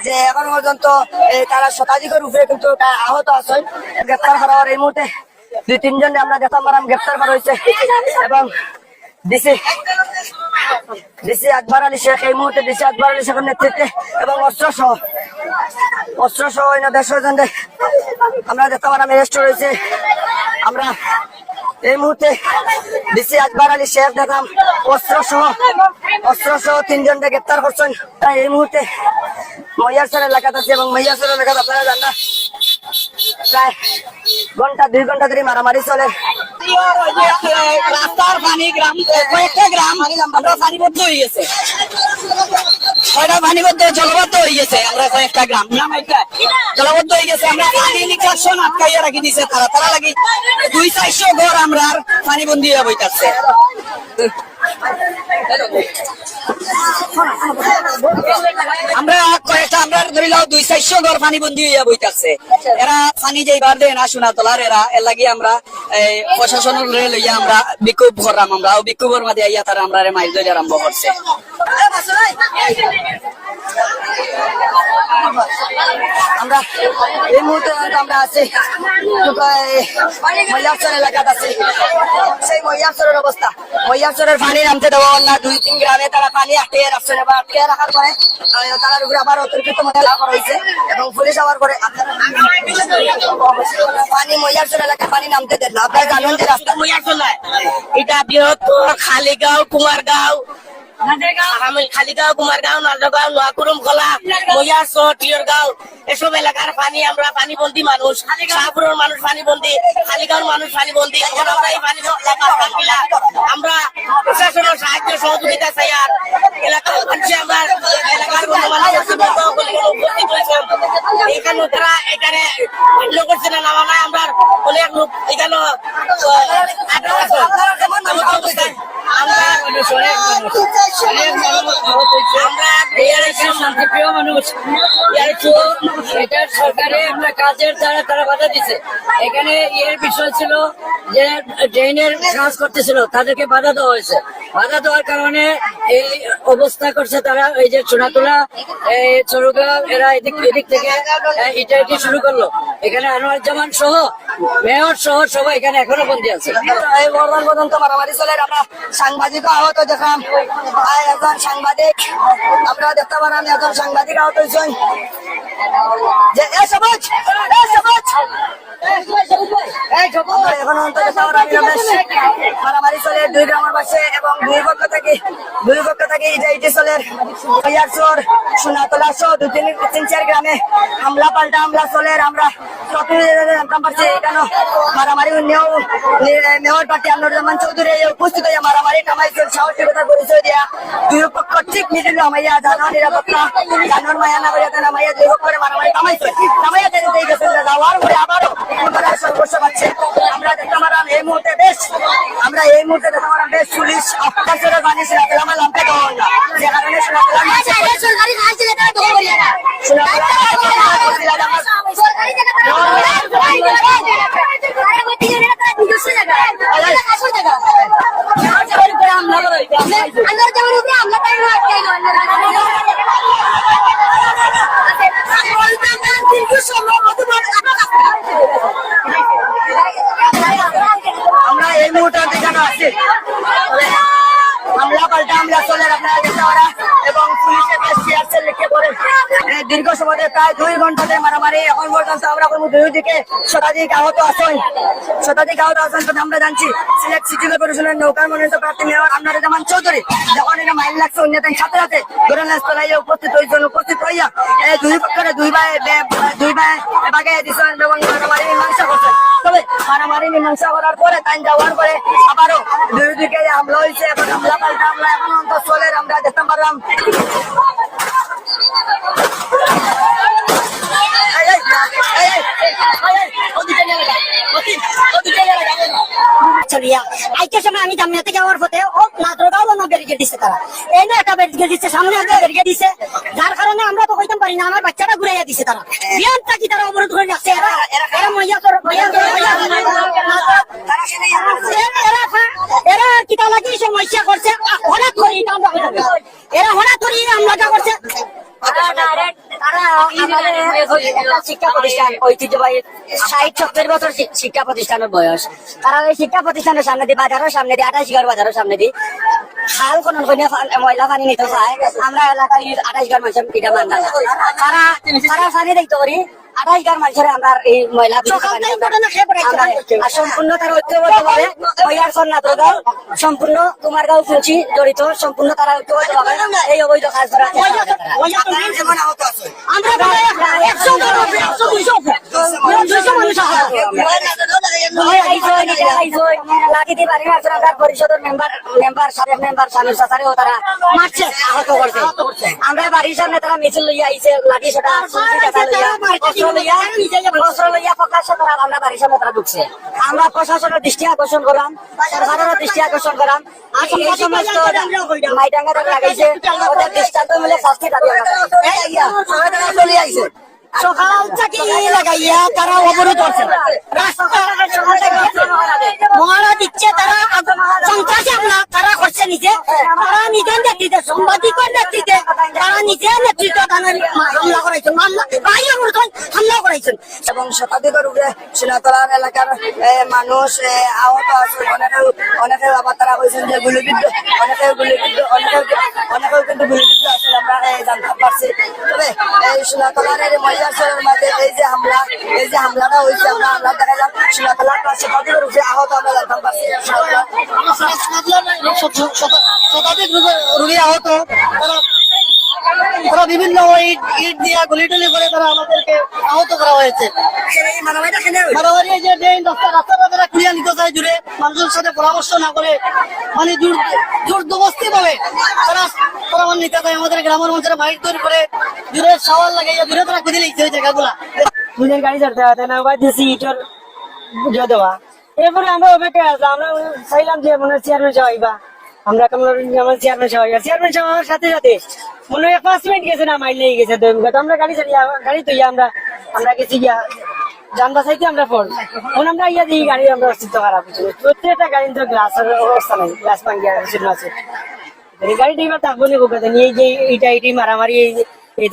যে এখন পর্যন্ত তারা শতাধিকের উপরে কিন্তু আহত আছেন। গ্রেপ্তার করার এই মুহূর্তে 2-3 জন আমরা দেখতাম গ্রেপ্তার করা হয়েছে এবং ডিসি আকবর আলী শেখ এই মুহূর্তে ডিসি আকবর আলী শেখের নেতৃত্বে এবং অস্ত্র সহ 150 জন আমরা দেখতাম অ্যারেস্ট রয়েছে। আমরা এই মুহূর্তে ডিসি আকবর আলী শেখ দেখলাম অস্ত্র সহ 3 জনকে গ্রেপ্তার করছেন। এই মুহূর্তে মহিয়ারসর এলাকাতে আছে এবং মহিয়ারসর এলাকাতে আপনারা জানা প্রায় 2 ঘন্টা ধরে মারামারি চলে। রাস্তার পানি গ্রাম কয়েকটা গ্রাম আমরা পানিবদ্ধ হয়ে গেছে, পানিবদ্ধ জলবদ্ধ হয়ে গেছে। আমরা কয়েকটা গ্রাম জলবদ্ধ হয়ে গেছে। আমরা পানি নিকাশন আটকাইয়া রাখি দিছে তারা লাগি 200-400 ঘর আমরা পানিবন্দী হয়ে বইতাছে। আমরা কয়েকটা আমরা ধরি লাও 200-400 ঘর পানিবন্দী হইয়া বইতাছে। এরা পানি যাইবার দেয় না সোনা তোলার এর লাগি আমরা প্রশাসনের লইয়া আমরা বিক্ষোভ করলাম। আমরা বিক্ষোভের মাঝে আইয়া তারা আমরা মাইল ধরে আরম্ভ করছে। আমরা এই মুহূর্তে আমরা আছি মহিয়ারসর এলাকাতে আছি। সেই মহিয়ারসরের অবস্থা, মহিয়ারসরের পানি নামতে দেওয়া না। 2-3 গ্রামে তারা পানি আটকে রাখছে। আটকে রাখার পরে তার উপরে আবার অতিরিক্ত মহিলা করা হয়েছে এবং পুলিশ আবার করে পানি মহিয়ারসর এলাকায় পানি নামতে দেন না। আপনারা জানেন যে রাস্তা মহিয়ারসর এটা বৃহত্তর খালিগাঁও, কুমারগাঁও, খালিগাঁও, কুমারগাঁও, নাজগাঁও, নোয়াকুরুম, খোলা, মহিয়ারসর, টিয়রগাঁও এসব এলাকার পানি আমরা পানিবন্দী মানুষ। শাহপুরের মানুষ পানিবন্দী, খালিগাঁওর মানুষ পানিবন্দী। আমরা প্রশাসনের সাহায্য সহযোগিতা চাই। আর এলাকার মানুষ আমরা এলাকার এখানে তারা এখানে মান্য করছে না, নামা নাই। আমরা অনেক লোক এখানে শান্তিপ্রিয় মানুষ। এটার সরকারে আমরা কাজের দ্বারা তারা বাধা দিচ্ছে। এখানে এর বিষয় ছিল যে ড্রেনের কাজ করতেছিল, তাদেরকে বাধা দেওয়া হয়েছে। বাধা দেওয়ার কারণে এই অবস্থা করছে তারা। এই যে সোনাতলা, চরুগাঁও, এরা এদিক থেকে ইটাইটি শুরু করলো। এখানে আনোয়ার জামান সহ মেয়র সহ সবাই এখানে এখনো বন্দী আছে। এই বর্তমান পর্যন্ত মারামারি চলে। আমরা সাংবাদিক আহত দেখলাম, একজন সাংবাদিক আমরা দেখতে পারলাম একজন সাংবাদিক আহত হয়েছেন। যে এখন মারামারি চলে 2 গ্রামের পাশে এবং দুই পক্ষ থেকে ইটি চলে। মহিয়ারসর, সোনাতলা সহ 2-3-4 গ্রামে হামলা পাল্টা হামলা চলে। আমরা জানতাম পারছি কেন মারামারি মেয়র প্রার্থী আনোয়ার জামান চৌধুরী উপস্থিত হয়ে মারামারি নামাইছেন। সাহসিকতার পরিচয় দিয়া দুই পক্ষ ঠিক মিডিল নামাইয়া জানোয়ার নিরাপত্তা জানোয়ার মায়া না করিয়া নামাইয়া দুই পক্ষে মারামারি নামাইছে। নামাইয়া দিয়ে গেছেন যাওয়ার পরে আবারও সংঘর্ষ পাচ্ছে। আমরা দেখতে পারলাম এই মুহূর্তে দেখতে পারলাম বেশ পুলিশ অফিসারের বানিয়েছিল আমার লাম্পে দেওয়া না, যে কারণে আমরা এই মুহূর্তে যেখানে আছি হামলা পাল্টা হামলা চলে আপনারা দেখতে পারা এবং পুলিশের কাছে লিখে পড়ে দীর্ঘ সময় প্রায় 2 ঘন্টাতে মারামারি। এখন পর্যন্ত আমরা কোনো দুই দিকে শতাধিক আহত আছেন। আমরা জানছি সিলেট সিটি কর্পোরেশনের নৌকার মনোনীত প্রার্থী মেয়র আনোয়ার জামান চৌধুরী যখন এটা মাইল লাগছে অন্যদের সাথে সাথে ঘটনাস্থলে উপস্থিত হইয়া দুই পক্ষের দুই ভাই বাগে দিচ্ছেন এবং মারামারি মীমাংসা করছেন। তবে মারামারি মীমাংসা করার পরে তাই যাওয়ার পরে আবারও দুই দিকে হামলা হয়েছে। এখন হামলা পাল্টা হামলা এখন অন্তর চলে আমরা দেখতে পারলাম। আমি জামিয়াতে যাওয়ার পথে ব্যারিকেড দিচ্ছে তারা। এই না একটা ব্যারিকেড দিচ্ছে, সামনে একটা ব্যারিকেড দিচ্ছে, যার কারণে আমরা তো কইতাম পারি না। আমার বাচ্চাটা ঘুরাইয়া দিচ্ছে তারা। বিয়ানটা কি তারা অবরোধ করে রাখছে। এরা কি তা লাগি সমস্যা করছে হঠাৎ করে। এরা হঠাৎ করে আমরা যা করছে একটা শিক্ষা প্রতিষ্ঠান ঐতিহ্যবাহী 60-70 বছর শিক্ষা প্রতিষ্ঠানের বয়স। তারা এই শিক্ষা প্রতিষ্ঠানের সামনে দিয়ে বাজারের সামনে দিয়ে 28 ঘর বাজারের সামনে দিয়ে খাল খনন করে ময়লা পানি নিতে চায়। আমরা এলাকায় 28 ঘর মানুষের এটা মানতে না। তারা পানি দেখতে পারি 28 ঘর মানুষের আমরা এই ময়লা আর সম্পূর্ণ তারা ঐক্যবদ্ধভাবে হইয়ারসন নাদরগাঁও সম্পূর্ণ কুমারগাঁও ফুলচি জড়িত সম্পূর্ণ তারা ঐক্যবদ্ধভাবে এই অবৈধ কাজ করা আমরা পরিষদের মেম্বার সাবেক মেম্বার স্বামীর সাথেও তারা মারছে আহত করছে। আমরা বাড়ির সামনে তারা মিছিল লইয়া আইছে লাঠি সোটা অস্ত্র লইয়া প্রকাশ্য তারা আমরা বাড়ির সামনে তারা ঢুকছে। আমরা প্রশাসনের দৃষ্টি আকর্ষণ করলাম, সরকারের দৃষ্টি আকর্ষণ করলাম। এই সমস্ত মাইডাঙ্গা তারা লাগাইছে ওদের দৃষ্টান্তমূলক শাস্তি দাবি চলে আইছে। সকাল থেকে লাগাইয়া তারা অবরোধ করছে, মহারা দিচ্ছে, তারা সন্ত্রাসী হামলা তারা করছে নিজে, তারা নিজের নেতৃত্বে সাংবাদিকের নেতৃত্বে তারা নিজের নেতৃত্বে হামলা করাইছেন, হামলা করাইছেন এবং শতাধিকের উপরে সোনাতলার এলাকার মানুষ আহত আছে। অনেকে আবার তারা বলছেন যে গুলিবিদ্ধ, অনেকেও কিন্তু গুলিবিদ্ধ আসলে আমরা জানতে পারছি। তবে এই সোনাতলার মহিলার মাঝে এই যে হামলাটা হয়েছে, আমরা দেখালাম সোনাতলার শতাধিকের উপরে আহত আমরা জানতে পারছি। শতাধিক রোগী আহত, তারা বিভিন্ন ইট দিয়া গুলি টুলি করে তারা আমাদেরকে আহত করা হয়েছে। মারামারি যে রাস্তাটা তারা ক্লিয়ার নিতে চায় জুড়ে, মানুষের সাথে পরামর্শ না করে মানে জোর জবরদস্তি ভাবে তারা মানে নিতে চায়। আমাদের গ্রামের মানুষেরা বাইর তৈরি করে জুড়ে সওয়াল লাগাইয়া জুড়ে তারা খুঁজে লিখতে ওই জায়গাগুলা দুজন গাড়ি ছাড়তে হয় না দিয়েছি ইটর বুঝে দেওয়া। এরপরে আমরা অপেক্ষা আসলাম, আমরা চাইলাম যে মনে চেয়ারম্যান সাহেবা আমরা আমার চেয়ারম্যান সাহেবের সাথে সাথে মনে হয় 5 মিনিট গেছে না মাইল লেগে গেছে। আমরা গাড়ি তো আমরা গেছি গিয়া যান বাসাইতে আমরা ফোন আমরা ইয়া দিই গাড়ি আমরা অস্তিত্ব খারাপ হয়েছিল। প্রত্যেকটা গাড়ি তো গ্লাসের অবস্থা নাই, গ্লাস ভাঙ্গিয়া আছে গাড়ি ড্রাইভার থাকবো না নিয়ে যে এইটা মারামারি এই